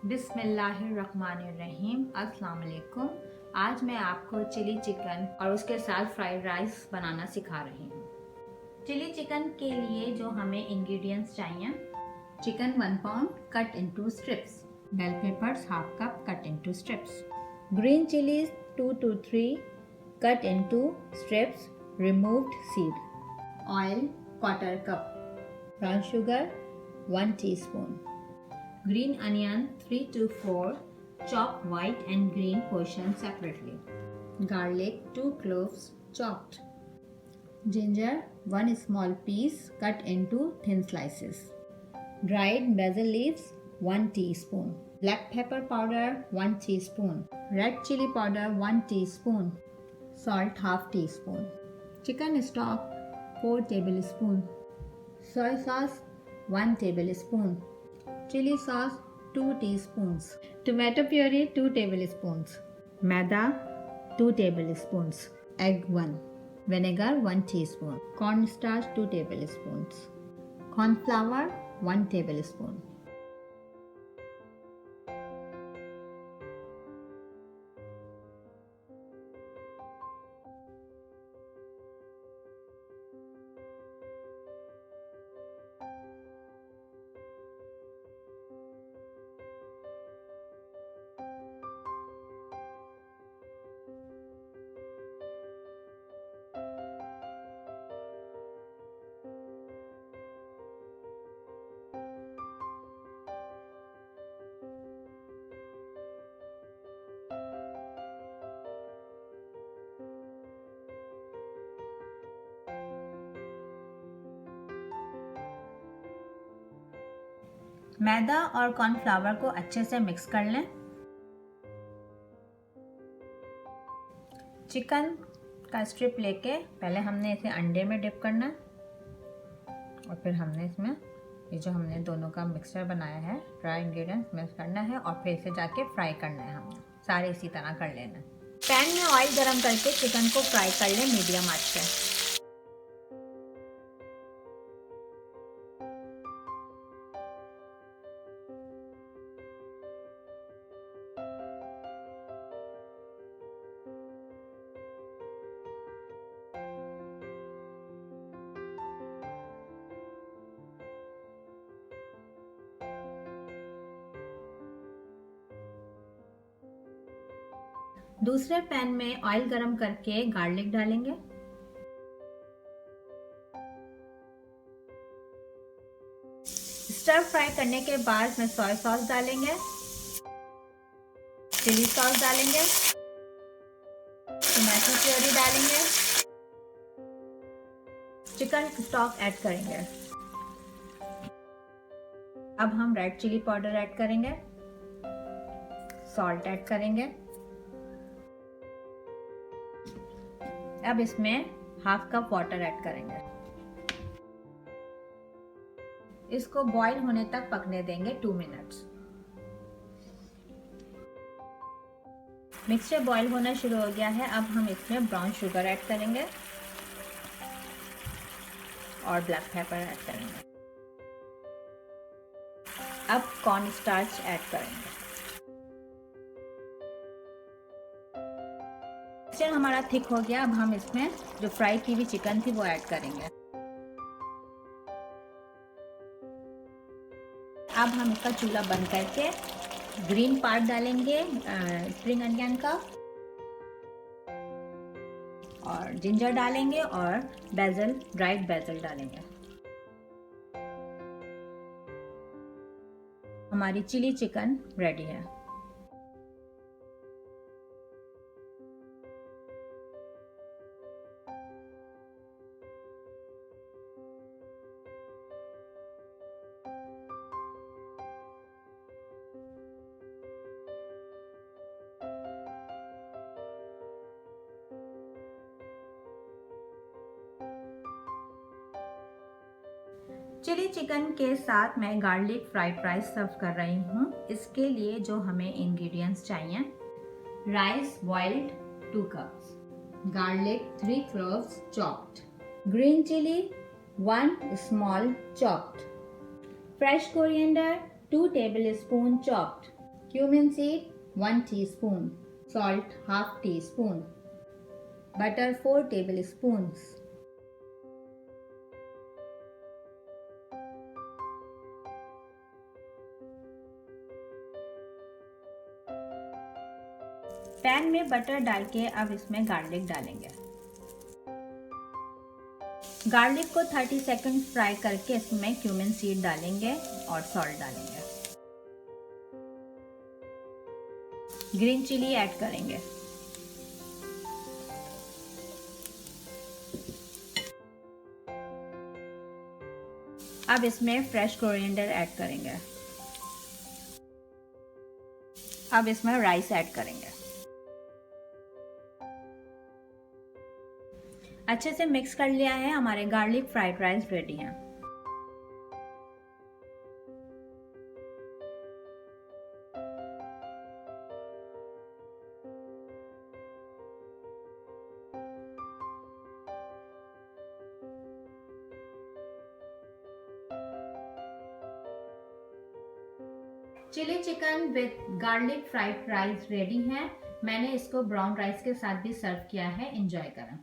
बिस्मिल्लाहिर्रहमानिर्रहीम। अस्सलाम वालेकुम। आज मैं आपको चिली चिकन और उसके साथ फ्राइड राइस बनाना सिखा रही हूँ। चिली चिकन के लिए जो हमें इंग्रेडिएंट्स चाहिए: chicken 1 pound cut into strips, bell peppers half cup cut into strips, green chillies 2 to 3 cut into strips, removed seed, oil 1/4 cup, brown sugar 1 teaspoon, green onion 3 to 4, chopped white and green portions separately, garlic 2 cloves chopped, ginger 1 small piece cut into thin slices, dried basil leaves 1 teaspoon, black pepper powder 1 teaspoon, red chili powder 1 teaspoon, salt half teaspoon, chicken stock 4 tablespoon, soy sauce 1 tablespoon, chili sauce 2 teaspoons, tomato puree 2 tablespoons, maida 2 tablespoons, egg 1, vinegar 1 teaspoon, cornstarch 2 tablespoons, corn flour 1 tablespoon. मैदा और cornflour को अच्छे से mix कर लें। Chicken का strip लेके पहले हमने इसे अंडे में डिप करना है और फिर हमने इसमें ये जो हमने दोनों का मिक्सचर बनाया है, ड्राई इंग्रेडिएंट्स मिक्स करना है और फिर इसे जाके फ्राई करना है। हमने सारे इसी तरह कर लेना है। पैन में ऑयल गरम करके चिकन को फ्राई कर लें मीडियम आंच पे। दूसरे पैन में ऑयल गरम करके गार्लिक डालेंगे, स्टर फ्राई करने के बाद इसमें सोया सॉस डालेंगे, चिली सॉस डालेंगे, टमाटो प्यूरी डालेंगे, चिकन स्टॉक ऐड करेंगे। अब हम रेड चिली पाउडर ऐड करेंगे, सॉल्ट ऐड करेंगे। अब इसमें हाफ कप वाटर ऐड करेंगे। इसको बॉईल होने तक पकने देंगे 2 मिनट्स। मिक्सचर बॉईल होना शुरू हो गया है। अब हम इसमें ब्राउन शुगर ऐड करेंगे और ब्लैक पेपर ऐड करेंगे। अब कॉर्न स्टार्च ऐड करेंगे। मिक्सचर हमारा थिक हो गया। अब हम इसमें जो फ्राई की हुई चिकन थी वो ऐड करेंगे। अब हम इसका चूल्हा बंद करके ग्रीन पार्ट डालेंगे स्प्रिंग अनियन का, और जिंजर डालेंगे और बेसल, ड्राइड बेसल डालेंगे। हमारी चिली चिकन रेडी है। चिली चिकन के साथ मैं गार्लिक फ्राइड राइस सर्व कर रही हूँ। इसके लिए जो हमें इंग्रेडिएंट्स चाहिए: rice boiled 2 cups, garlic 3 cloves chopped, green chili 1 small chopped, fresh coriander 2 tablespoons chopped, cumin seed 1 teaspoon, salt half teaspoon, butter 4 tablespoons, pan में बटर डाल के अब इसमें गार्लिक डालेंगे। गार्लिक को 30 सेकंड फ्राई करके इसमें क्यूमिन सीड डालेंगे और सॉल्ट डालेंगे। ग्रीन चिली ऐड करेंगे। अब इसमें फ्रेश कोरिएंडर ऐड करेंगे। अब इसमें राइस ऐड करेंगे। अच्छे से मिक्स कर लिया है, हमारे गार्लिक फ्राइड राइस रेडी हैं। Chilli chicken with garlic fried rice ready है। मैंने इसको ब्राउन राइस के साथ भी सर्व किया है। एंजॉय करें।